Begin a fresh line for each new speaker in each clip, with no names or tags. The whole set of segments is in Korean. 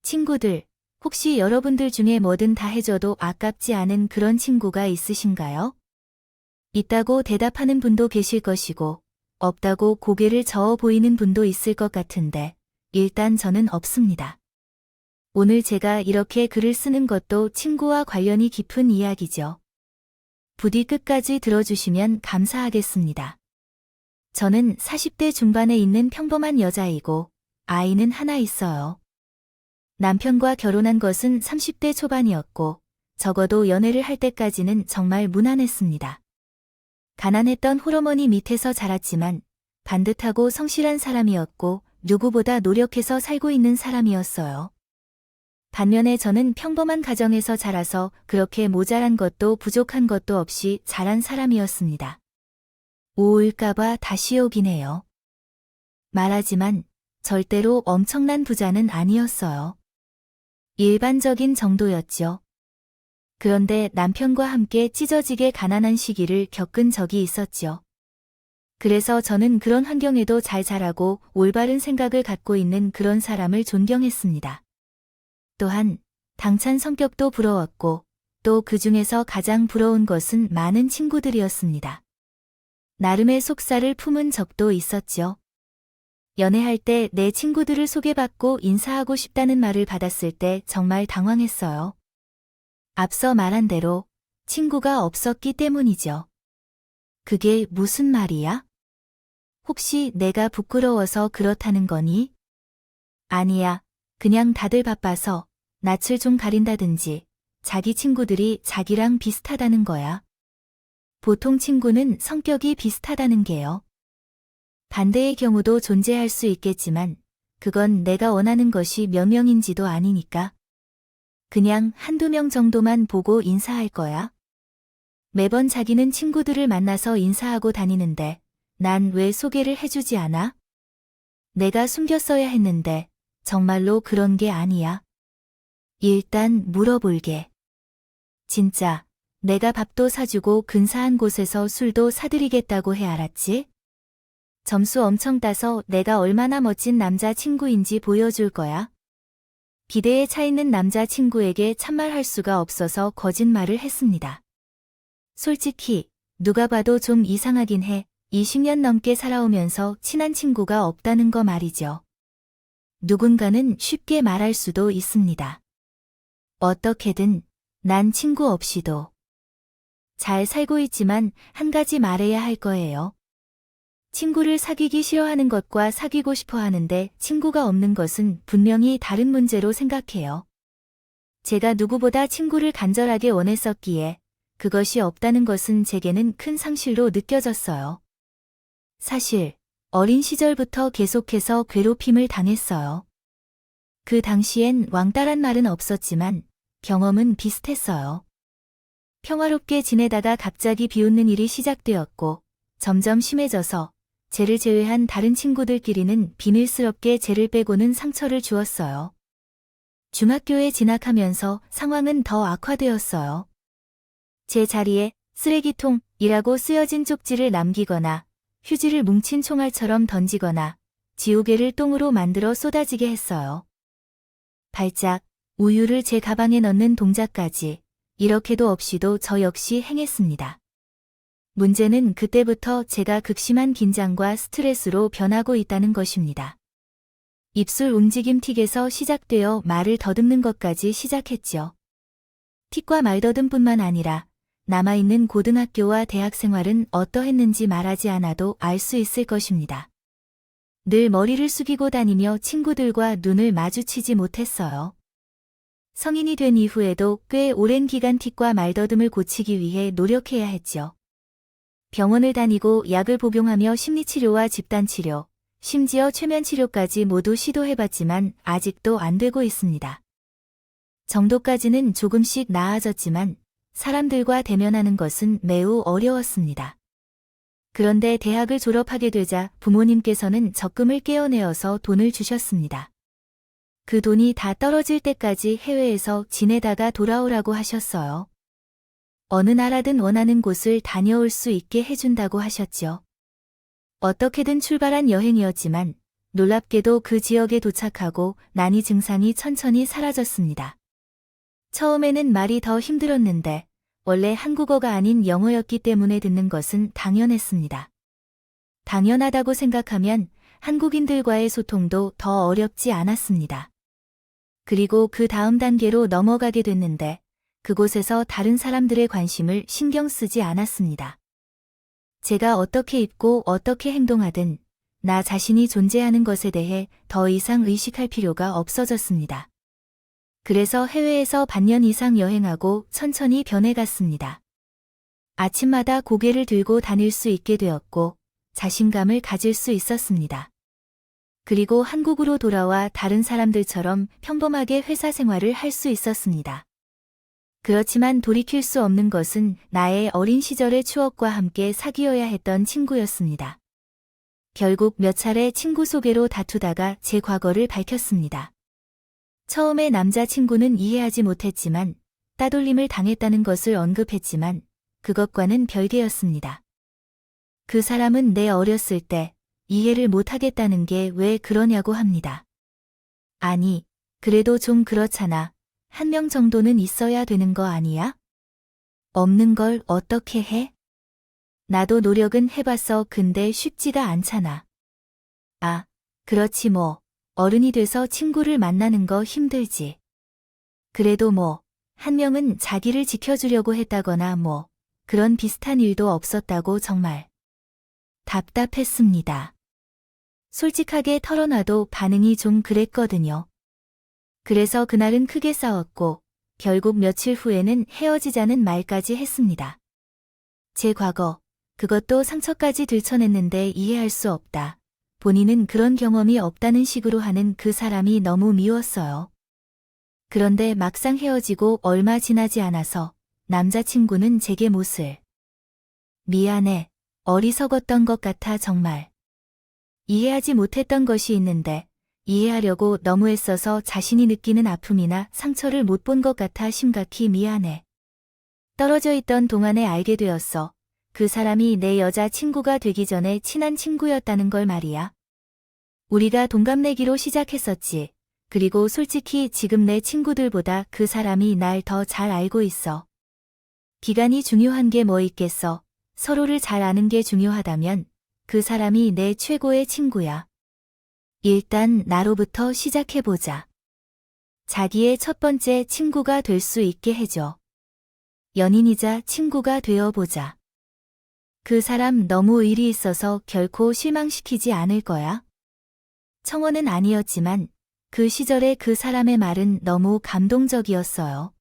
친구들, 혹시 여러분들 중에 뭐든 다 해줘도 아깝지 않은 그런 친구가 있으신가요? 있다고 대답하는 분도 계실 것이고, 없다고 고개를 저어 보이는 분도 있을 것 같은데, 일단 저는 없습니다. 오늘 제가 이렇게 글을 쓰는 것도 친구와 관련이 깊은 이야기죠. 부디 끝까지 들어주시면 감사하겠습니다. 저는 40대 중반에 있는 평범한 여자이고, 아이는 하나 있어요. 남편과 결혼한 것은 30대 초반이었고, 적어도 연애를 할 때까지는 정말 무난했습니다. 가난했던 홀어머니 밑에서 자랐지만, 반듯하고 성실한 사람이었고, 누구보다 노력해서 살고 있는 사람이었어요. 반면에 저는 평범한 가정에서 자라서 그렇게 모자란 것도 부족한 것도 없이 자란 사람이었습니다. 오울까봐 다시 오긴 해요. 말하지만 절대로 엄청난 부자는 아니었어요. 일반적인 정도였죠. 그런데 남편과 함께 찢어지게 가난한 시기를 겪은 적이 있었죠. 그래서 저는 그런 환경에도 잘 자라고 올바른 생각을 갖고 있는 그런 사람을 존경했습니다. 또한 당찬 성격도 부러웠고 또 그 중에서 가장 부러운 것은 많은 친구들이었습니다. 나름의 속살을 품은 적도 있었죠. 연애할 때 내 친구들을 소개받고 인사하고 싶다는 말을 받았을 때 정말 당황했어요. 앞서 말한 대로 친구가 없었기 때문이죠. 그게 무슨 말이야? 혹시 내가 부끄러워서 그렇다는 거니? 아니야, 그냥 다들 바빠서 낯을 좀 가린다든지 자기 친구들이 자기랑 비슷하다는 거야. 보통 친구는 성격이 비슷하다는 게요. 반대의 경우도 존재할 수 있겠지만 그건 내가 원하는 것이 몇 명인지도 아니니까. 그냥 한두 명 정도만 보고 인사할 거야. 매번 자기는 친구들을 만나서 인사하고 다니는데 난 왜 소개를 해주지 않아? 내가 숨겼어야 했는데 정말로 그런 게 아니야. 일단 물어볼게. 진짜 내가 밥도 사주고 근사한 곳에서 술도 사드리겠다고 해 알았지? 점수 엄청 따서 내가 얼마나 멋진 남자친구인지 보여줄 거야. 기대에 차 있는 남자친구에게 참말할 수가 없어서 거짓말을 했습니다. 솔직히 누가 봐도 좀 이상하긴 해. 20년 넘게 살아오면서 친한 친구가 없다는 거 말이죠. 누군가는 쉽게 말할 수도 있습니다. 어떻게든 난 친구 없이도 잘 살고 있지만 한 가지 말해야 할 거예요. 친구를 사귀기 싫어하는 것과 사귀고 싶어 하는데 친구가 없는 것은 분명히 다른 문제로 생각해요. 제가 누구보다 친구를 간절하게 원했었기에 그것이 없다는 것은 제게는 큰 상실로 느껴졌어요. 사실 어린 시절부터 계속해서 괴롭힘을 당했어요. 그 당시엔 왕따란 말은 없었지만 경험은 비슷했어요. 평화롭게 지내다가 갑자기 비웃는 일이 시작되었고 점점 심해져서 쟤를 제외한 다른 친구들끼리는 비밀스럽게 쟤를 빼고는 상처를 주었어요. 중학교에 진학하면서 상황은 더 악화되었어요. 제 자리에 쓰레기통이라고 쓰여진 쪽지를 남기거나 휴지를 뭉친 총알처럼 던지거나 지우개를 똥으로 만들어 쏟아지게 했어요. 발작, 우유를 제 가방에 넣는 동작까지 이렇게도 없이도 저 역시 행했습니다. 문제는 그때부터 제가 극심한 긴장과 스트레스로 변하고 있다는 것입니다. 입술 움직임 틱에서 시작되어 말을 더듬는 것까지 시작했죠. 틱과 말더듬뿐만 아니라 남아있는 고등학교와 대학 생활은 어떠했는지 말하지 않아도 알 수 있을 것입니다. 늘 머리를 숙이고 다니며 친구들과 눈을 마주치지 못했어요. 성인이 된 이후에도 꽤 오랜 기간 틱과 말더듬을 고치기 위해 노력해야 했죠. 병원을 다니고 약을 복용하며 심리치료와 집단치료, 심지어 최면치료까지 모두 시도해봤지만 아직도 안 되고 있습니다. 정도까지는 조금씩 나아졌지만 사람들과 대면하는 것은 매우 어려웠습니다. 그런데 대학을 졸업하게 되자 부모님께서는 적금을 떼어내어서 돈을 주셨습니다. 그 돈이 다 떨어질 때까지 해외에서 지내다가 돌아오라고 하셨어요. 어느 나라든 원하는 곳을 다녀올 수 있게 해준다고 하셨죠. 어떻게든 출발한 여행이었지만 놀랍게도 그 지역에 도착하고 난이 증상이 천천히 사라졌습니다. 처음에는 말이 더 힘들었는데 원래 한국어가 아닌 영어였기 때문에 듣는 것은 당연했습니다. 당연하다고 생각하면 한국인들과의 소통도 더 어렵지 않았습니다. 그리고 그 다음 단계로 넘어가게 됐는데 그곳에서 다른 사람들의 관심을 신경 쓰지 않았습니다. 제가 어떻게 입고 어떻게 행동하든 나 자신이 존재하는 것에 대해 더 이상 의식할 필요가 없어졌습니다. 그래서 해외에서 반년 이상 여행하고 천천히 변해갔습니다. 아침마다 고개를 들고 다닐 수 있게 되었고 자신감을 가질 수 있었습니다. 그리고 한국으로 돌아와 다른 사람들처럼 평범하게 회사 생활을 할 수 있었습니다. 그렇지만 돌이킬 수 없는 것은 나의 어린 시절의 추억과 함께 사귀어야 했던 친구였습니다. 결국 몇 차례 친구 소개로 다투다가 제 과거를 밝혔습니다. 처음에 남자친구는 이해하지 못했지만 따돌림을 당했다는 것을 언급했지만 그것과는 별개였습니다. 그 사람은 내 어렸을 때 이해를 못하겠다는 게 왜 그러냐고 합니다. 아니, 그래도 좀 그렇잖아. 한 명 정도는 있어야 되는 거 아니야? 없는 걸 어떻게 해? 나도 노력은 해봤어. 근데 쉽지가 않잖아. 아, 그렇지 뭐. 어른이 돼서 친구를 만나는 거 힘들지. 그래도 뭐, 한 명은 자기를 지켜주려고 했다거나 뭐, 그런 비슷한 일도 없었다고 정말 답답했습니다. 솔직하게 털어놔도 반응이 좀 그랬거든요. 그래서 그날은 크게 싸웠고, 결국 며칠 후에는 헤어지자는 말까지 했습니다. 제 과거, 그것도 상처까지 들춰냈는데 이해할 수 없다. 본인은 그런 경험이 없다는 식으로 하는 그 사람이 너무 미웠어요. 그런데 막상 헤어지고 얼마 지나지 않아서 남자친구는 제게 못을. 미안해. 어리석었던 것 같아 정말. 이해하지 못했던 것이 있는데 이해하려고 너무 애써서 자신이 느끼는 아픔이나 상처를 못 본 것 같아 심각히 미안해. 떨어져 있던 동안에 알게 되었어. 그 사람이 내 여자친구가 되기 전에 친한 친구였다는 걸 말이야. 우리가 동갑내기로 시작했었지. 그리고 솔직히 지금 내 친구들보다 그 사람이 날 더 잘 알고 있어. 기간이 중요한 게 뭐 있겠어. 서로를 잘 아는 게 중요하다면 그 사람이 내 최고의 친구야. 일단 나로부터 시작해보자. 자기의 첫 번째 친구가 될 수 있게 해줘. 연인이자 친구가 되어보자. 그 사람 너무 의리 있어서 결코 실망시키지 않을 거야. 청혼은 아니었지만 그 시절의 그 사람의 말은 너무 감동적이었어요.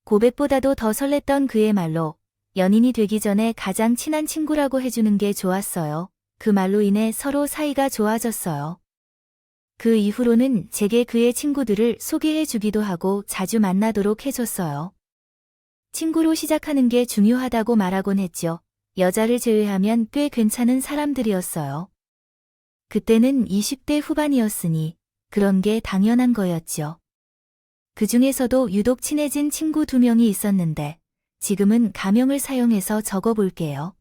고백보다도 더 설렜던 그의 말로 연인이 되기 전에 가장 친한 친구라고 해주는 게 좋았어요. 그 말로 인해 서로 사이가 좋아졌어요. 그 이후로는 제게 그의 친구들을 소개해 주기도 하고 자주 만나도록 해줬어요. 친구로 시작하는 게 중요하다고 말하곤 했죠. 여자를 제외하면 꽤 괜찮은 사람들이었어요. 그때는 20대 후반이었으니 그런 게 당연한 거였죠. 그 중에서도 유독 친해진 친구 2명이 있었는데 지금은 가명을 사용해서 적어볼게요.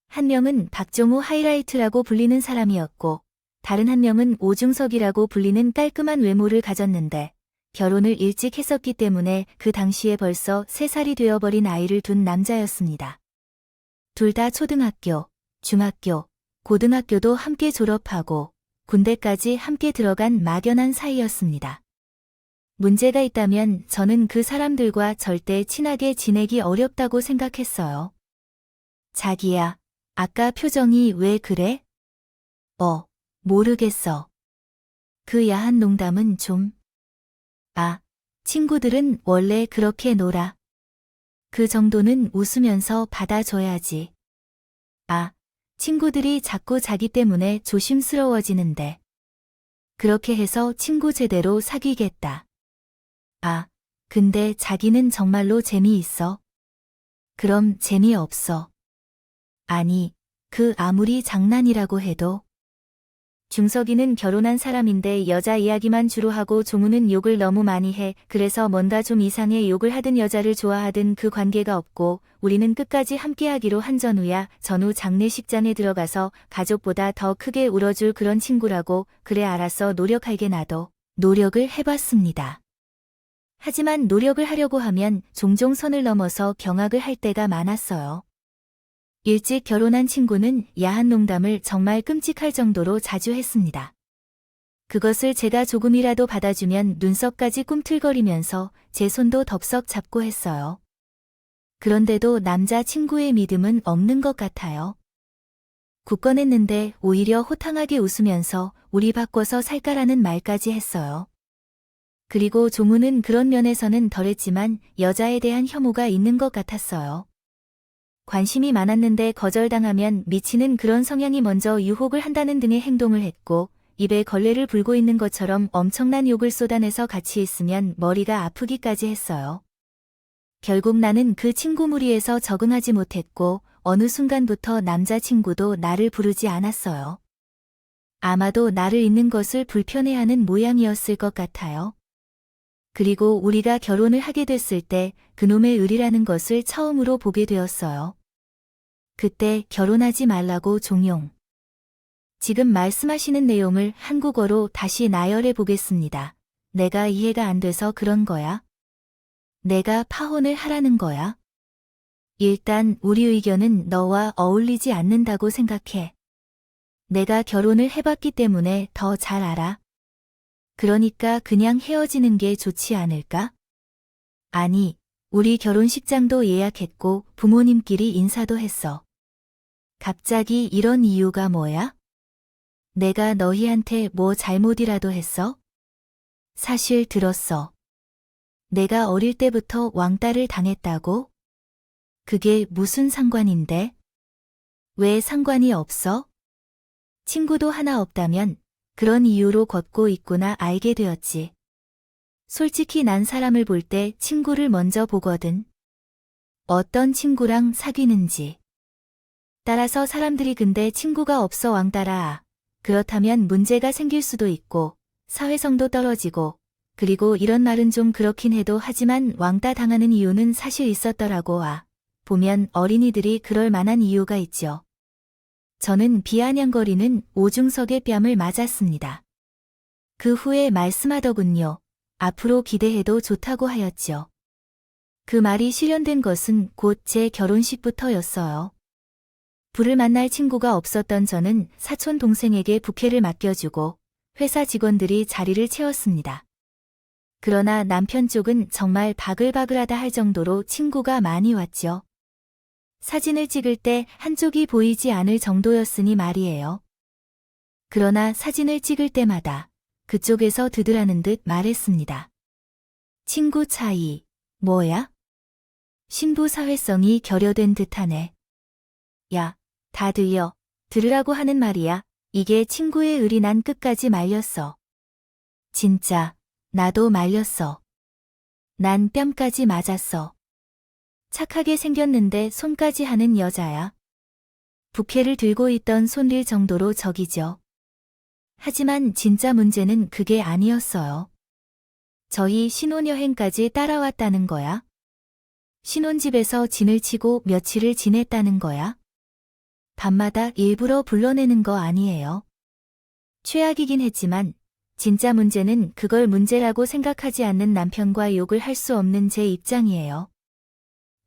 한 명은 박정우 하이라이트라고 불리는 사람이었고 다른 한 명은 오중석이라고 불리는 깔끔한 외모를 가졌는데 결혼을 일찍 했었기 때문에 그 당시에 벌써 3살이 되어버린 아이를 둔 남자였습니다. 둘 다 초등학교, 중학교, 고등학교도 함께 졸업하고 군대까지 함께 들어간 막연한 사이였습니다. 문제가 있다면 저는 그 사람들과 절대 친하게 지내기 어렵다고 생각했어요. 자기야, 아까 표정이 왜 그래? 모르겠어. 그 야한 농담은 좀. 아, 친구들은 원래 그렇게 놀아. 그 정도는 웃으면서 받아줘야지. 아, 친구들이 자꾸 자기 때문에 조심스러워지는데. 그렇게 해서 친구 제대로 사귀겠다. 아, 근데 자기는 정말로 재미있어? 그럼 재미없어. 아니, 그 아무리 장난이라고 해도. 중석이는 결혼한 사람인데 여자 이야기만 주로 하고 종우는 욕을 너무 많이 해. 그래서 뭔가 좀 이상해. 욕을 하든 여자를 좋아하든 그 관계가 없고 우리는 끝까지 함께하기로 한 전우야. 전우 장례식장에 들어가서 가족보다 더 크게 울어줄 그런 친구라고. 그래 알았어. 노력할게. 나도 노력을 해봤습니다. 하지만 노력을 하려고 하면 종종 선을 넘어서 경악을 할 때가 많았어요. 일찍 결혼한 친구는 야한 농담을 정말 끔찍할 정도로 자주 했습니다. 그것을 제가 조금이라도 받아주면 눈썹까지 꿈틀거리면서 제 손도 덥석 잡고 했어요. 그런데도 남자 친구의 믿음은 없는 것 같아요. 굳건했는데 오히려 호탕하게 웃으면서 우리 바꿔서 살까라는 말까지 했어요. 그리고 종우는 그런 면에서는 덜했지만 여자에 대한 혐오가 있는 것 같았어요. 관심이 많았는데 거절당하면 미치는 그런 성향이 먼저 유혹을 한다는 등의 행동을 했고 입에 걸레를 불고 있는 것처럼 엄청난 욕을 쏟아내서 같이 있으면 머리가 아프기까지 했어요. 결국 나는 그 친구 무리에서 적응하지 못했고 어느 순간부터 남자친구도 나를 부르지 않았어요. 아마도 나를 잊는 것을 불편해하는 모양이었을 것 같아요. 그리고 우리가 결혼을 하게 됐을 때 그놈의 을이라는 것을 처음으로 보게 되었어요. 그때 결혼하지 말라고 종용. 지금 말씀하시는 내용을 한국어로 다시 나열해 보겠습니다. 내가 이해가 안 돼서 그런 거야? 내가 파혼을 하라는 거야? 일단 우리 의견은 너와 어울리지 않는다고 생각해. 내가 결혼을 해봤기 때문에 더 잘 알아. 그러니까 그냥 헤어지는 게 좋지 않을까? 아니, 우리 결혼식장도 예약했고 부모님끼리 인사도 했어. 갑자기 이런 이유가 뭐야? 내가 너희한테 뭐 잘못이라도 했어? 사실 들었어. 내가 어릴 때부터 왕따를 당했다고? 그게 무슨 상관인데? 왜 상관이 없어? 친구도 하나 없다면 그런 이유로 걷고 있구나 알게 되었지. 솔직히 난 사람을 볼 때 친구를 먼저 보거든. 어떤 친구랑 사귀는지. 따라서 사람들이 근데 친구가 없어 왕따라. 그렇다면 문제가 생길 수도 있고 사회성도 떨어지고 그리고 이런 말은 좀 그렇긴 해도 하지만 왕따 당하는 이유는 사실 있었더라고. 보면 어린이들이 그럴 만한 이유가 있죠. 저는 비아냥거리는 오중석의 뺨을 맞았습니다. 그 후에 말씀하더군요. 앞으로 기대해도 좋다고 하였죠. 그 말이 실현된 것은 곧 제 결혼식부터였어요. 부를 만날 친구가 없었던 저는 사촌 동생에게 부케를 맡겨주고 회사 직원들이 자리를 채웠습니다. 그러나 남편 쪽은 정말 바글바글하다 할 정도로 친구가 많이 왔죠. 사진을 찍을 때 한쪽이 보이지 않을 정도였으니 말이에요. 그러나 사진을 찍을 때마다 그쪽에서 드드라는 듯 말했습니다. 친구 차이, 뭐야? 신부 사회성이 결여된 듯하네. 야, 다 들으라고 하는 말이야. 이게 친구의 을이 난 끝까지 말렸어. 진짜, 나도 말렸어. 난 뺨까지 맞았어. 착하게 생겼는데 손까지 하는 여자야. 부케를 들고 있던 손릴 정도로 적이죠. 하지만 진짜 문제는 그게 아니었어요. 저희 신혼여행까지 따라왔다는 거야. 신혼집에서 진을 치고 며칠을 지냈다는 거야. 밤마다 일부러 불러내는 거 아니에요. 최악이긴 했지만 진짜 문제는 그걸 문제라고 생각하지 않는 남편과 욕을 할 수 없는 제 입장이에요.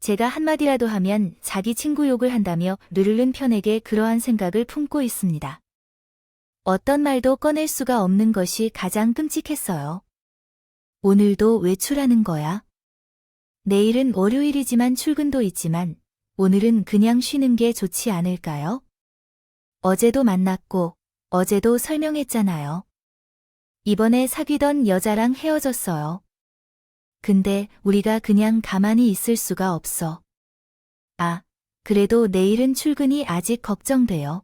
제가 한마디라도 하면 자기 친구 욕을 한다며 르르른 편에게 그러한 생각을 품고 있습니다. 어떤 말도 꺼낼 수가 없는 것이 가장 끔찍했어요. 오늘도 외출하는 거야? 내일은 월요일이지만 출근도 있지만 오늘은 그냥 쉬는 게 좋지 않을까요? 어제도 만났고 어제도 설명했잖아요. 이번에 사귀던 여자랑 헤어졌어요. 근데 우리가 그냥 가만히 있을 수가 없어. 아, 그래도 내일은 출근이 아직 걱정돼요.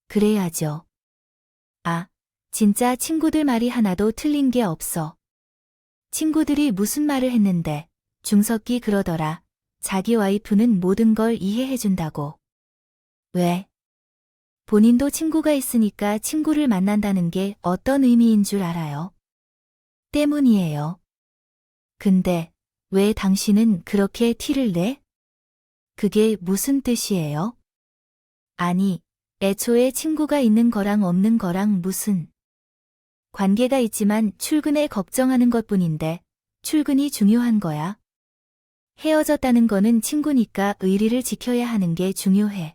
그래야죠. 아, 진짜 친구들 말이 하나도 틀린 게 없어. 친구들이 무슨 말을 했는데 중석기 그러더라. 자기 와이프는 모든 걸 이해해준다고. 왜? 본인도 친구가 있으니까 친구를 만난다는 게 어떤 의미인 줄 알아요? 때문이에요. 근데 왜 당신은 그렇게 티를 내? 그게 무슨 뜻이에요? 아니, 애초에 친구가 있는 거랑 없는 거랑 무슨 관계가 있지만 출근에 걱정하는 것뿐인데 출근이 중요한 거야. 헤어졌다는 거는 친구니까 의리를 지켜야 하는 게 중요해.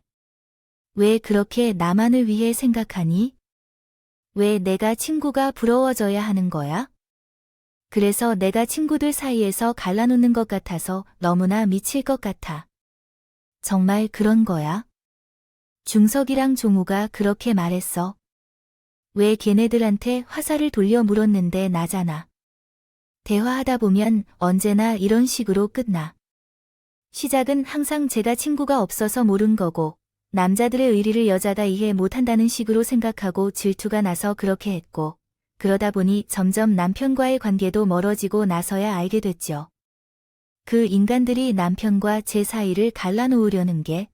왜 그렇게 나만을 위해 생각하니? 왜 내가 친구가 부러워져야 하는 거야? 그래서 내가 친구들 사이에서 갈라놓는 것 같아서 너무나 미칠 것 같아. 정말 그런 거야? 중석이랑 종우가 그렇게 말했어. 왜 걔네들한테 화살을 돌려 물었는데 나잖아. 대화하다 보면 언제나 이런 식으로 끝나. 시작은 항상 제가 친구가 없어서 모른 거고, 남자들의 의리를 여자가 이해 못한다는 식으로 생각하고 질투가 나서 그렇게 했고, 그러다 보니 점점 남편과의 관계도 멀어지고 나서야 알게 됐죠. 그 인간들이 남편과 제 사이를 갈라놓으려는 게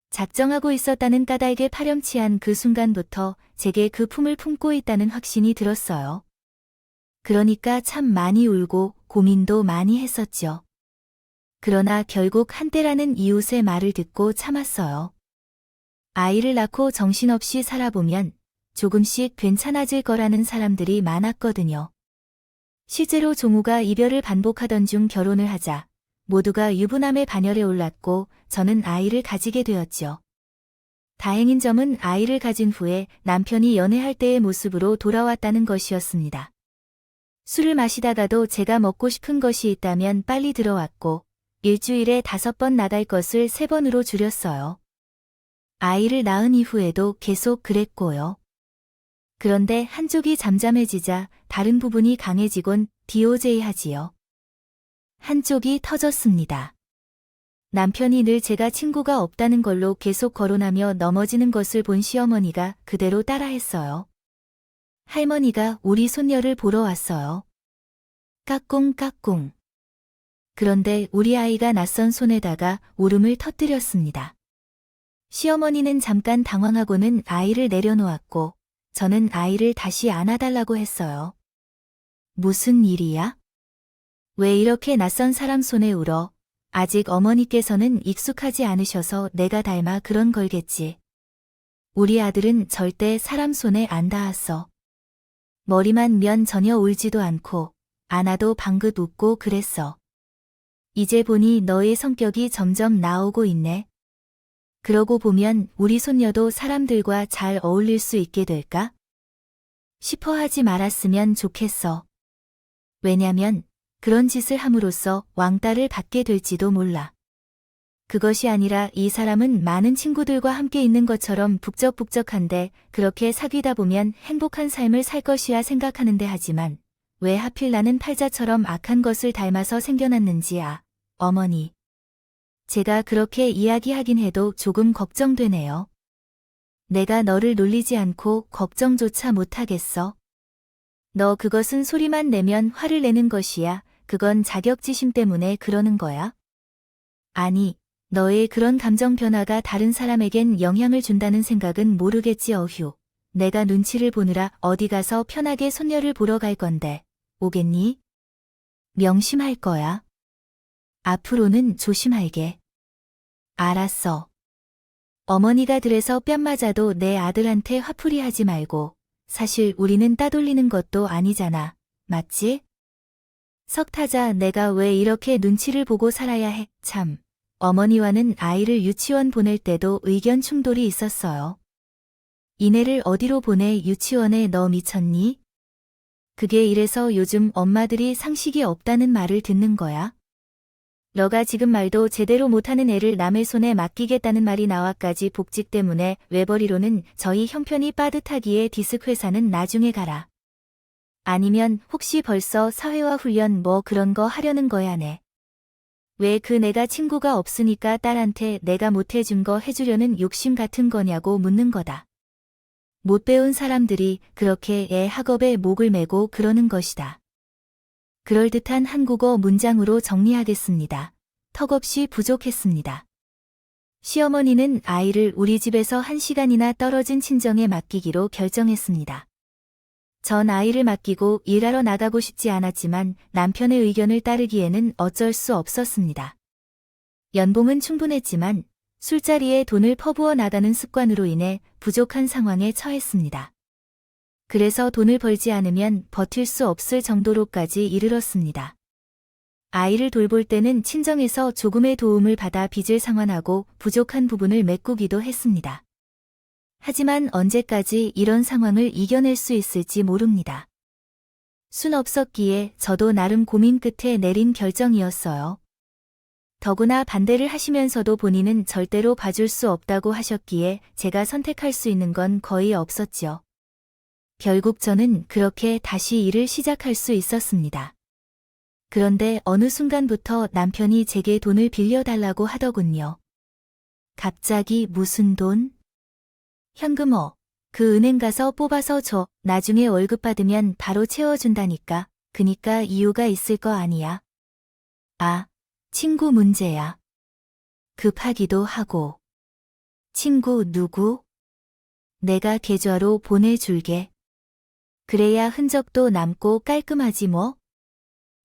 작정하고 있었다는 까닭에 파렴치한 그 순간부터 제게 그 품을 품고 있다는 확신이 들었어요. 그러니까 참 많이 울고 고민도 많이 했었죠. 그러나 결국 한때라는 이웃의 말을 듣고 참았어요. 아이를 낳고 정신없이 살아보면 조금씩 괜찮아질 거라는 사람들이 많았거든요. 실제로 종우가 이별을 반복하던 중 결혼을 하자 모두가 유부남의 반열에 올랐고 저는 아이를 가지게 되었죠. 다행인 점은 아이를 가진 후에 남편이 연애할 때의 모습으로 돌아왔다는 것이었습니다. 술을 마시다가도 제가 먹고 싶은 것이 있다면 빨리 들어왔고 일주일에 5번 나갈 것을 3번으로 줄였어요. 아이를 낳은 이후에도 계속 그랬고요. 그런데 한쪽이 잠잠해지자 다른 부분이 강해지곤 DOJ 하지요. 한쪽이 터졌습니다. 남편이 늘 제가 친구가 없다는 걸로 계속 거론하며 넘어지는 것을 본 시어머니가 그대로 따라했어요. 할머니가 우리 손녀를 보러 왔어요. 까꿍까꿍. 그런데 우리 아이가 낯선 손에다가 울음을 터뜨렸습니다. 시어머니는 잠깐 당황하고는 아이를 내려놓았고 저는 아이를 다시 안아달라고 했어요. 무슨 일이야? 왜 이렇게 낯선 사람 손에 울어? 아직 어머니께서는 익숙하지 않으셔서 내가 닮아 그런 걸겠지. 우리 아들은 절대 사람 손에 안 닿았어. 머리만 면 전혀 울지도 않고 안아도 방긋 웃고 그랬어. 이제 보니 너의 성격이 점점 나오고 있네. 그러고 보면 우리 손녀도 사람들과 잘 어울릴 수 있게 될까? 싶어 하지 말았으면 좋겠어. 왜냐면 그런 짓을 함으로써 왕따를 받게 될지도 몰라. 그것이 아니라 이 사람은 많은 친구들과 함께 있는 것처럼 북적북적한데 그렇게 사귀다 보면 행복한 삶을 살 것이야 생각하는데 하지만 왜 하필 나는 팔자처럼 악한 것을 닮아서 생겨났는지 어머니. 제가 그렇게 이야기하긴 해도 조금 걱정되네요. 내가 너를 놀리지 않고 걱정조차 못하겠어. 너 그것은 소리만 내면 화를 내는 것이야. 그건 자격지심 때문에 그러는 거야. 아니, 너의 그런 감정 변화가 다른 사람에겐 영향을 준다는 생각은 모르겠지 어휴. 내가 눈치를 보느라 어디 가서 편하게 손녀를 보러 갈 건데 오겠니? 명심할 거야. 앞으로는 조심할게. 알았어. 어머니가 들에서 뺨 맞아도 내 아들한테 화풀이 하지 말고 사실 우리는 따돌리는 것도 아니잖아. 맞지? 석 타자 내가 왜 이렇게 눈치를 보고 살아야 해? 참. 어머니와는 아이를 유치원 보낼 때도 의견 충돌이 있었어요. 이내를 어디로 보내 유치원에 너 미쳤니? 그게 이래서 요즘 엄마들이 상식이 없다는 말을 듣는 거야? 너가 지금 말도 제대로 못하는 애를 남의 손에 맡기겠다는 말이 나와까지 복직 때문에 외벌이로는 저희 형편이 빠듯하기에 디스크 회사는 나중에 가라. 아니면 혹시 벌써 사회화 훈련 뭐 그런 거 하려는 거야 네. 왜 그 내가 친구가 없으니까 딸한테 내가 못해준 거 해주려는 욕심 같은 거냐고 묻는 거다. 못 배운 사람들이 그렇게 애 학업에 목을 매고 그러는 것이다. 그럴듯한 한국어 문장으로 정리하겠습니다. 턱없이 부족했습니다. 시어머니는 아이를 우리 집에서 1시간이나 떨어진 친정에 맡기기로 결정했습니다. 전 아이를 맡기고 일하러 나가고 싶지 않았지만 남편의 의견을 따르기에는 어쩔 수 없었습니다. 연봉은 충분했지만 술자리에 돈을 퍼부어 나가는 습관으로 인해 부족한 상황에 처했습니다. 그래서 돈을 벌지 않으면 버틸 수 없을 정도로까지 이르렀습니다. 아이를 돌볼 때는 친정에서 조금의 도움을 받아 빚을 상환하고 부족한 부분을 메꾸기도 했습니다. 하지만 언제까지 이런 상황을 이겨낼 수 있을지 모릅니다. 순 없었기에 저도 나름 고민 끝에 내린 결정이었어요. 더구나 반대를 하시면서도 본인은 절대로 봐줄 수 없다고 하셨기에 제가 선택할 수 있는 건 거의 없었지요. 결국 저는 그렇게 다시 일을 시작할 수 있었습니다. 그런데 어느 순간부터 남편이 제게 돈을 빌려달라고 하더군요. 갑자기 무슨 돈? 현금어. 그 은행 가서 뽑아서 줘. 나중에 월급 받으면 바로 채워준다니까. 그니까 이유가 있을 거 아니야. 아, 친구 문제야. 급하기도 하고. 친구 누구? 내가 계좌로 보내줄게. 그래야 흔적도 남고 깔끔하지 뭐.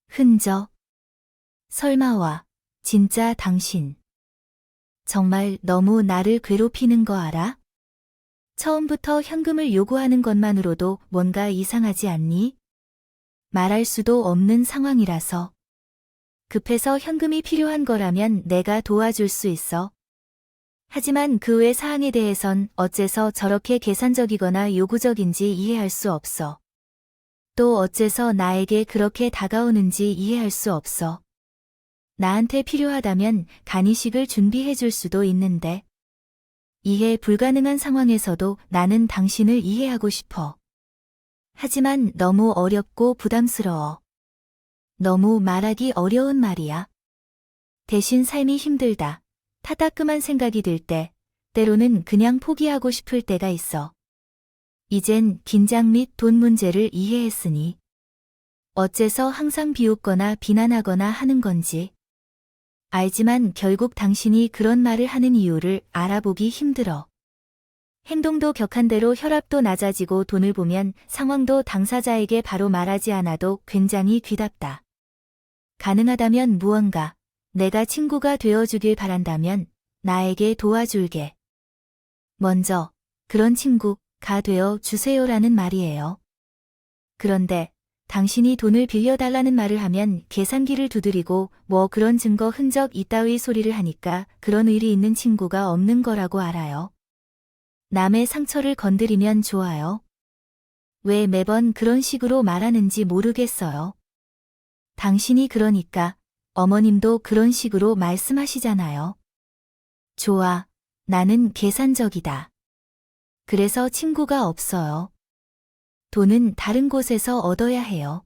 흔적. 설마 와. 진짜 당신. 정말 너무 나를 괴롭히는 거 알아? 처음부터 현금을 요구하는 것만으로도 뭔가 이상하지 않니? 말할 수도 없는 상황이라서. 급해서 현금이 필요한 거라면 내가 도와줄 수 있어. 하지만 그 외 사항에 대해선 어째서 저렇게 계산적이거나 요구적인지 이해할 수 없어. 또 어째서 나에게 그렇게 다가오는지 이해할 수 없어. 나한테 필요하다면 간이식을 준비해 줄 수도 있는데. 이해 불가능한 상황에서도 나는 당신을 이해하고 싶어. 하지만 너무 어렵고 부담스러워. 너무 말하기 어려운 말이야. 대신 삶이 힘들다. 타다끔한 생각이 들 때, 때로는 그냥 포기하고 싶을 때가 있어. 이젠 긴장 및 돈 문제를 이해했으니 어째서 항상 비웃거나 비난하거나 하는 건지. 알지만 결국 당신이 그런 말을 하는 이유를 알아보기 힘들어. 행동도 격한 대로 혈압도 낮아지고 돈을 보면 상황도 당사자에게 바로 말하지 않아도 굉장히 귀답다. 가능하다면 무언가 내가 친구가 되어주길 바란다면 나에게 도와줄게. 먼저 그런 친구가 되어 주세요라는 말이에요. 그런데 당신이 돈을 빌려달라는 말을 하면 계산기를 두드리고 뭐 그런 증거 흔적 이따위 소리를 하니까 그런 의리 있는 친구가 없는 거라고 알아요. 남의 상처를 건드리면 좋아요. 왜 매번 그런 식으로 말하는지 모르겠어요. 당신이 그러니까 어머님도 그런 식으로 말씀하시잖아요. 좋아, 나는 계산적이다. 그래서 친구가 없어요. 돈은 다른 곳에서 얻어야 해요.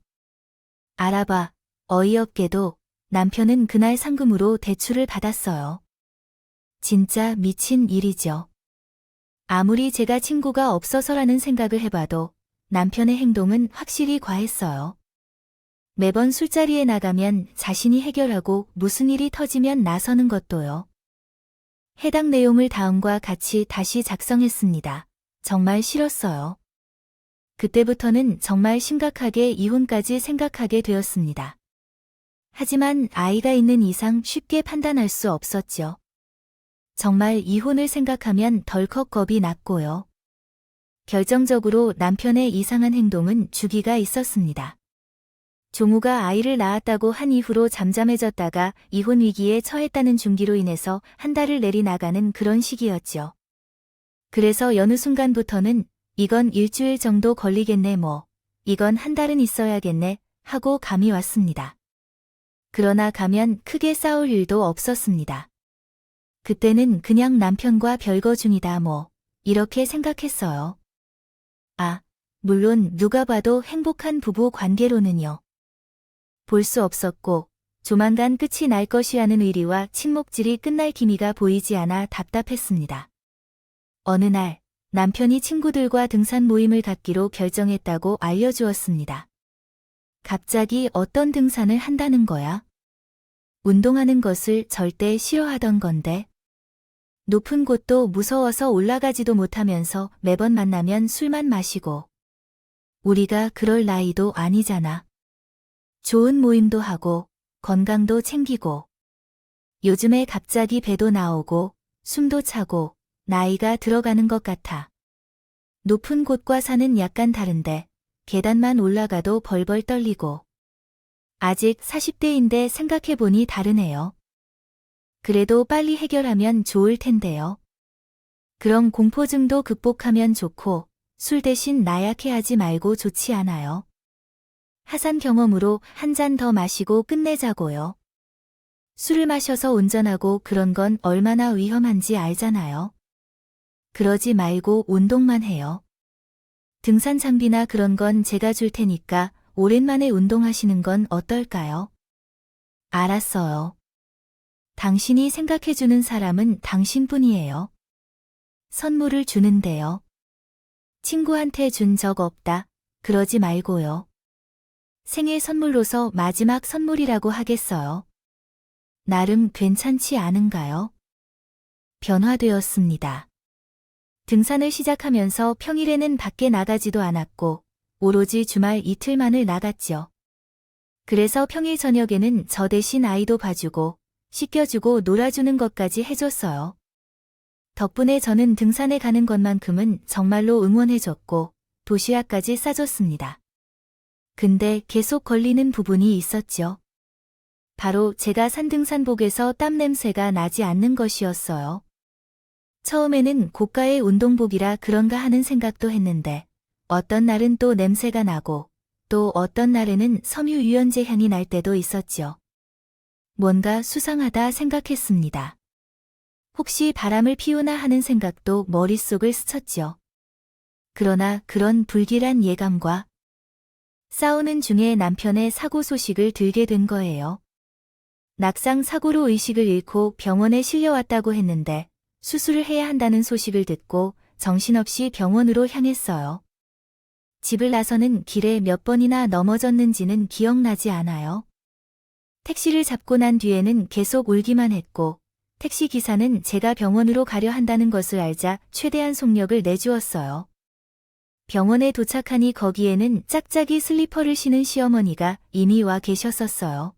알아봐. 어이없게도 남편은 그날 상금으로 대출을 받았어요. 진짜 미친 일이죠. 아무리 제가 친구가 없어서라는 생각을 해봐도 남편의 행동은 확실히 과했어요. 매번 술자리에 나가면 자신이 해결하고 무슨 일이 터지면 나서는 것도요. 해당 내용을 다음과 같이 다시 작성했습니다. 정말 싫었어요. 그때부터는 정말 심각하게 이혼까지 생각하게 되었습니다. 하지만 아이가 있는 이상 쉽게 판단할 수 없었죠. 정말 이혼을 생각하면 덜컥 겁이 났고요. 결정적으로 남편의 이상한 행동은 주기가 있었습니다. 종우가 아이를 낳았다고 한 이후로 잠잠해졌다가 이혼 위기에 처했다는 중기로 인해서 한 달을 내리나가는 그런 시기였죠. 그래서 여느 순간부터는 이건 일주일 정도 걸리겠네 뭐, 이건 한 달은 있어야겠네 하고 감이 왔습니다. 그러나 가면 크게 싸울 일도 없었습니다. 그때는 그냥 남편과 별거 중이다 뭐, 이렇게 생각했어요. 아, 물론 누가 봐도 행복한 부부 관계로는요. 볼 수 없었고 조만간 끝이 날 것이라는 의리와 침묵질이 끝날 기미가 보이지 않아 답답했습니다. 어느 날 남편이 친구들과 등산 모임을 갖기로 결정했다고 알려주었습니다. 갑자기 어떤 등산을 한다는 거야? 운동하는 것을 절대 싫어하던 건데. 높은 곳도 무서워서 올라가지도 못하면서 매번 만나면 술만 마시고. 우리가 그럴 나이도 아니잖아. 좋은 모임도 하고, 건강도 챙기고. 요즘에 갑자기 배도 나오고, 숨도 차고, 나이가 들어가는 것 같아. 높은 곳과 산은 약간 다른데, 계단만 올라가도 벌벌 떨리고. 아직 40대인데 생각해보니 다르네요. 그래도 빨리 해결하면 좋을 텐데요. 그런 공포증도 극복하면 좋고, 술 대신 나약해 하지 말고 좋지 않아요. 하산 경험으로 한 잔 더 마시고 끝내자고요. 술을 마셔서 운전하고 그런 건 얼마나 위험한지 알잖아요. 그러지 말고 운동만 해요. 등산 장비나 그런 건 제가 줄 테니까 오랜만에 운동하시는 건 어떨까요? 알았어요. 당신이 생각해주는 사람은 당신뿐이에요. 선물을 주는데요. 친구한테 준 적 없다. 그러지 말고요. 생일 선물로서 마지막 선물이라고 하겠어요. 나름 괜찮지 않은가요? 변화되었습니다. 등산을 시작하면서 평일에는 밖에 나가지도 않았고, 오로지 주말 이틀만을 나갔죠. 그래서 평일 저녁에는 저 대신 아이도 봐주고, 씻겨주고 놀아주는 것까지 해줬어요. 덕분에 저는 등산에 가는 것만큼은 정말로 응원해줬고, 도시락까지 싸줬습니다. 근데 계속 걸리는 부분이 있었죠. 바로 제가 산 등산복에서 땀 냄새가 나지 않는 것이었어요. 처음에는 고가의 운동복이라 그런가 하는 생각도 했는데, 어떤 날은 또 냄새가 나고, 또 어떤 날에는 섬유유연제 향이 날 때도 있었죠. 뭔가 수상하다 생각했습니다. 혹시 바람을 피우나 하는 생각도 머릿속을 스쳤죠. 그러나 그런 불길한 예감과 싸우는 중에 남편의 사고 소식을 들게 된 거예요. 낙상 사고로 의식을 잃고 병원에 실려왔다고 했는데 수술을 해야 한다는 소식을 듣고 정신없이 병원으로 향했어요. 집을 나서는 길에 몇 번이나 넘어졌는지는 기억나지 않아요. 택시를 잡고 난 뒤에는 계속 울기만 했고 택시 기사는 제가 병원으로 가려 한다는 것을 알자 최대한 속력을 내주었어요. 병원에 도착하니 거기에는 짝짝이 슬리퍼를 신은 시어머니가 이미 와 계셨었어요.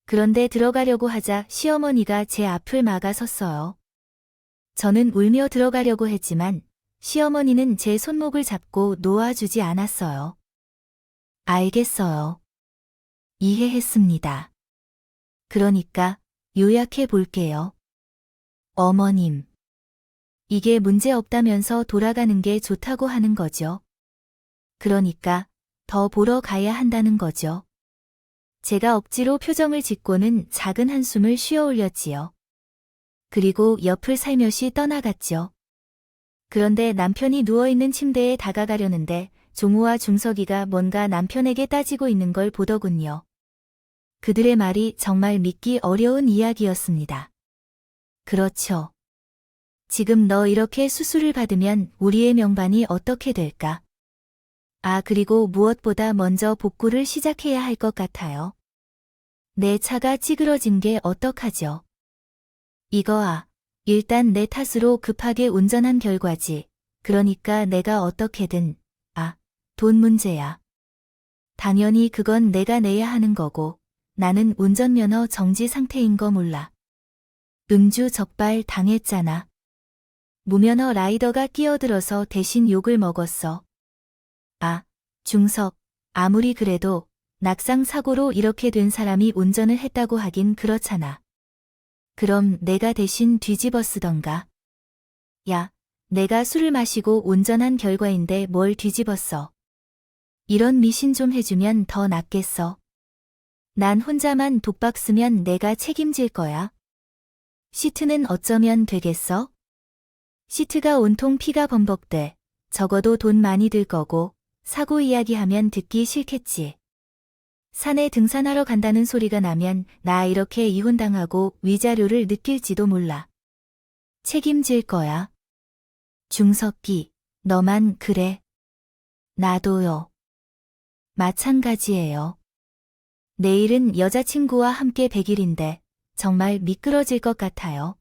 그런데 들어가려고 하자 시어머니가 제 앞을 막아섰어요. 저는 울며 들어가려고 했지만 시어머니는 제 손목을 잡고 놓아주지 않았어요. 알겠어요. 이해했습니다. 그러니까 요약해 볼게요. 어머님. 이게 문제 없다면서 돌아가는 게 좋다고 하는 거죠. 그러니까 더 보러 가야 한다는 거죠. 제가 억지로 표정을 짓고는 작은 한숨을 쉬어 올렸지요. 그리고 옆을 살며시 떠나갔죠. 그런데 남편이 누워있는 침대에 다가가려는데 종우와 중석이가 뭔가 남편에게 따지고 있는 걸 보더군요. 그들의 말이 정말 믿기 어려운 이야기였습니다. 그렇죠. 지금 너 이렇게 수술을 받으면 우리의 명반이 어떻게 될까? 아, 그리고 무엇보다 먼저 복구를 시작해야 할 것 같아요. 내 차가 찌그러진 게 어떡하죠? 이거야. 일단 내 탓으로 급하게 운전한 결과지. 그러니까 내가 어떻게든, 돈 문제야. 당연히 그건 내가 내야 하는 거고, 나는 운전면허 정지 상태인 거 몰라. 음주 적발 당했잖아. 무면허 라이더가 끼어들어서 대신 욕을 먹었어. 중석, 아무리 그래도 낙상 사고로 이렇게 된 사람이 운전을 했다고 하긴 그렇잖아. 그럼 내가 대신 뒤집어 쓰던가. 야, 내가 술을 마시고 운전한 결과인데 뭘 뒤집었어. 이런 미신 좀 해주면 더 낫겠어. 난 혼자만 독박 쓰면 내가 책임질 거야. 시트는 어쩌면 되겠어? 시트가 온통 피가 범벅돼. 적어도 돈 많이 들 거고 사고 이야기하면 듣기 싫겠지. 산에 등산하러 간다는 소리가 나면 나 이렇게 이혼당하고 위자료를 느낄지도 몰라. 책임질 거야. 중석기, 너만 그래. 나도요. 마찬가지예요. 내일은 여자친구와 함께 100일인데 정말 미끄러질 것 같아요.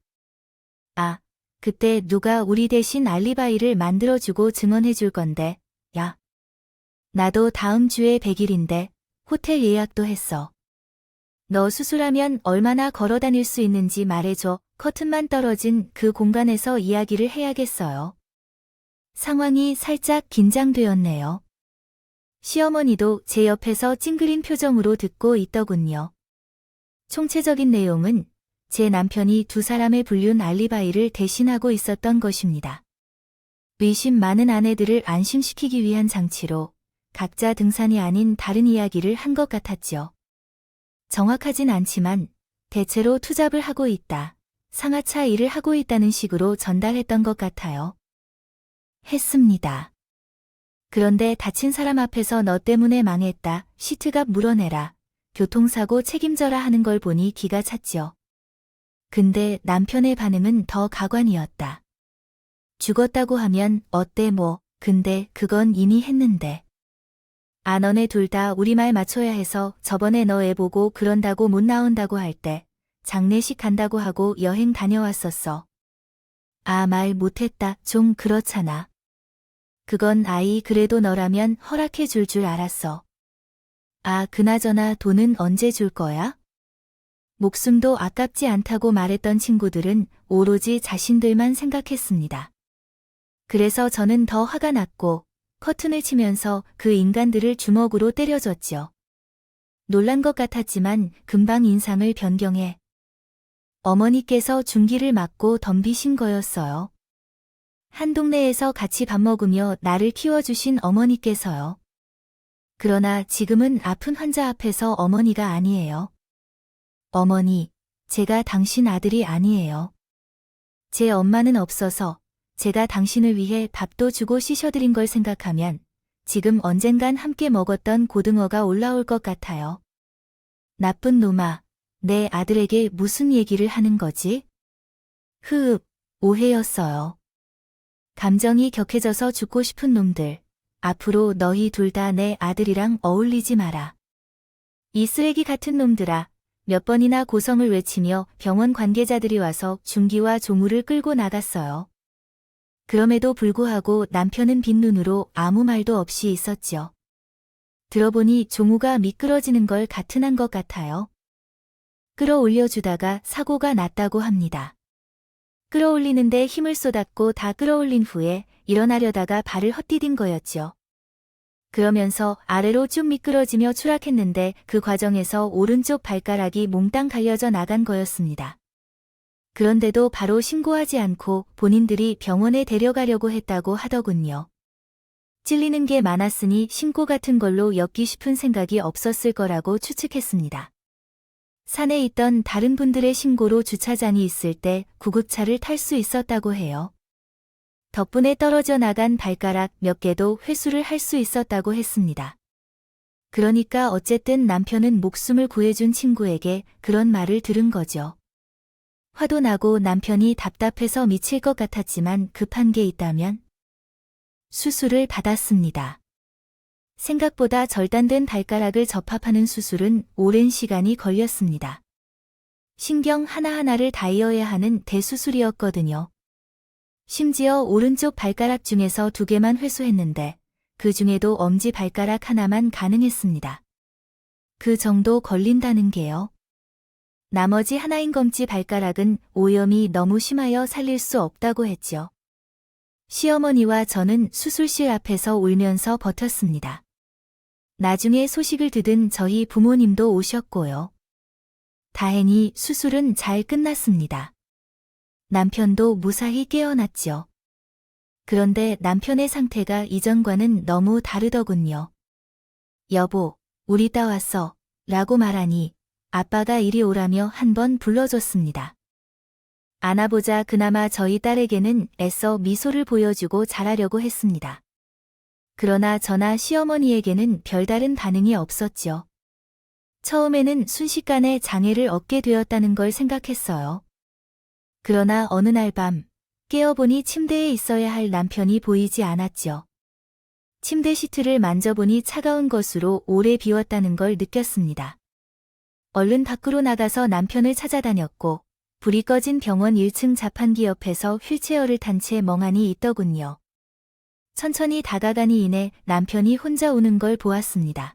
그때 누가 우리 대신 알리바이를 만들어주고 증언해줄 건데, 야. 나도 다음 주에 100일인데 호텔 예약도 했어. 너 수술하면 얼마나 걸어 다닐 수 있는지 말해줘. 커튼만 떨어진 그 공간에서 이야기를 해야겠어요. 상황이 살짝 긴장되었네요. 시어머니도 제 옆에서 찡그린 표정으로 듣고 있더군요. 총체적인 내용은 제 남편이 두 사람의 불륜 알리바이를 대신하고 있었던 것입니다. 의심 많은 아내들을 안심시키기 위한 장치로 각자 등산이 아닌 다른 이야기를 한 것 같았죠. 정확하진 않지만 대체로 투잡을 하고 있다, 상하차 일을 하고 있다는 식으로 전달했던 것 같아요. 했습니다. 그런데 다친 사람 앞에서 너 때문에 망했다, 시트값 물어내라, 교통사고 책임져라 하는 걸 보니 기가 찼죠. 근데 남편의 반응은 더 가관이었다. 죽었다고 하면 어때 뭐, 근데 그건 이미 했는데. 아, 너네 둘 다 우리 말 맞춰야 해서 저번에 너 애 보고 그런다고 못 나온다고 할 때 장례식 간다고 하고 여행 다녀왔었어. 아, 말 못했다. 좀 그렇잖아. 그건 아이 그래도 너라면 허락해 줄 줄 알았어. 아, 그나저나 돈은 언제 줄 거야? 목숨도 아깝지 않다고 말했던 친구들은 오로지 자신들만 생각했습니다. 그래서 저는 더 화가 났고 커튼을 치면서 그 인간들을 주먹으로 때려줬죠. 놀란 것 같았지만 금방 인상을 변경해 어머니께서 중기를 맞고 덤비신 거였어요. 한 동네에서 같이 밥 먹으며 나를 키워주신 어머니께서요. 그러나 지금은 아픈 환자 앞에서 어머니가 아니에요. 어머니, 제가 당신 아들이 아니에요. 제 엄마는 없어서 제가 당신을 위해 밥도 주고 씻어드린 걸 생각하면 지금 언젠간 함께 먹었던 고등어가 올라올 것 같아요. 나쁜 놈아, 내 아들에게 무슨 얘기를 하는 거지? 흐읍, 오해였어요. 감정이 격해져서 죽고 싶은 놈들, 앞으로 너희 둘 다 내 아들이랑 어울리지 마라. 이 쓰레기 같은 놈들아, 몇 번이나 고성을 외치며 병원 관계자들이 와서 중기와 조무를 끌고 나갔어요. 그럼에도 불구하고 남편은 빈 눈으로 아무 말도 없이 있었죠. 들어보니 조무가 미끄러지는 걸 가튼한 것 같아요. 끌어올려주다가 사고가 났다고 합니다. 끌어올리는데 힘을 쏟았고 다 끌어올린 후에 일어나려다가 발을 헛디딘 거였죠. 그러면서 아래로 쭉 미끄러지며 추락했는데 그 과정에서 오른쪽 발가락이 몽땅 갈려져 나간 거였습니다. 그런데도 바로 신고하지 않고 본인들이 병원에 데려가려고 했다고 하더군요. 찔리는 게 많았으니 신고 같은 걸로 엮기 싶은 생각이 없었을 거라고 추측했습니다. 산에 있던 다른 분들의 신고로 주차장이 있을 때 구급차를 탈 수 있었다고 해요. 덕분에 떨어져 나간 발가락 몇 개도 회수를 할 수 있었다고 했습니다. 그러니까 어쨌든 남편은 목숨을 구해준 친구에게 그런 말을 들은 거죠. 화도 나고 남편이 답답해서 미칠 것 같았지만 급한 게 있다면 수술을 받았습니다. 생각보다 절단된 발가락을 접합하는 수술은 오랜 시간이 걸렸습니다. 신경 하나하나를 다이어야 하는 대수술이었거든요. 심지어 오른쪽 발가락 중에서 2개만 회수했는데 그 중에도 엄지 발가락 하나만 가능했습니다. 그 정도 걸린다는 게요. 나머지 하나인 검지 발가락은 오염이 너무 심하여 살릴 수 없다고 했죠. 시어머니와 저는 수술실 앞에서 울면서 버텼습니다. 나중에 소식을 듣은 저희 부모님도 오셨고요. 다행히 수술은 잘 끝났습니다. 남편도 무사히 깨어났죠. 그런데 남편의 상태가 이전과는 너무 다르더군요. 여보, 우리 딸 왔어, 라고 말하니 아빠가 이리 오라며 한 번 불러줬습니다. 안아보자 그나마 저희 딸에게는 애써 미소를 보여주고 잘하려고 했습니다. 그러나 저나 시어머니에게는 별다른 반응이 없었죠. 처음에는 순식간에 장애를 얻게 되었다는 걸 생각했어요. 그러나 어느 날 밤 깨어보니 침대에 있어야 할 남편이 보이지 않았죠. 침대 시트를 만져보니 차가운 것으로 오래 비웠다는 걸 느꼈습니다. 얼른 밖으로 나가서 남편을 찾아다녔고 불이 꺼진 병원 1층 자판기 옆에서 휠체어를 탄 채 멍하니 있더군요. 천천히 다가가니 이내 남편이 혼자 우는 걸 보았습니다.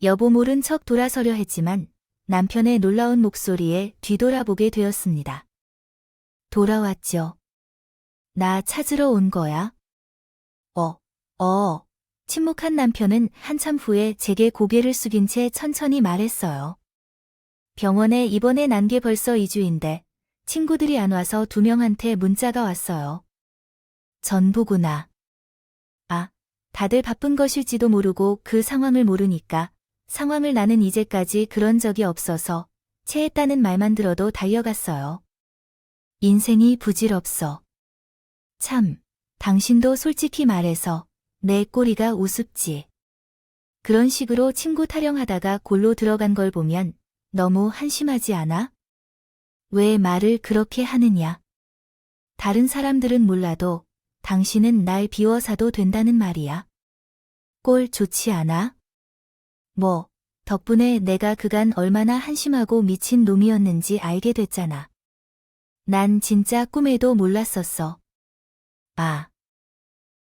여보 모른 척 돌아서려 했지만 남편의 놀라운 목소리에 뒤돌아보게 되었습니다. 돌아왔죠. 나 찾으러 온 거야? 침묵한 남편은 한참 후에 제게 고개를 숙인 채 천천히 말했어요. 병원에 입원해 난 게 벌써 2주인데 친구들이 안 와서 2명한테 문자가 왔어요. 전부구나. 다들 바쁜 것일지도 모르고 그 상황을 모르니까 상황을 나는 이제까지 그런 적이 없어서 체했다는 말만 들어도 달려갔어요. 인생이 부질없어. 참, 당신도 솔직히 말해서 내 꼬리가 우습지. 그런 식으로 친구 타령하다가 골로 들어간 걸 보면 너무 한심하지 않아? 왜 말을 그렇게 하느냐? 다른 사람들은 몰라도 당신은 날 비워사도 된다는 말이야. 꼴 좋지 않아? 덕분에 내가 그간 얼마나 한심하고 미친 놈이었는지 알게 됐잖아. 난 진짜 꿈에도 몰랐었어.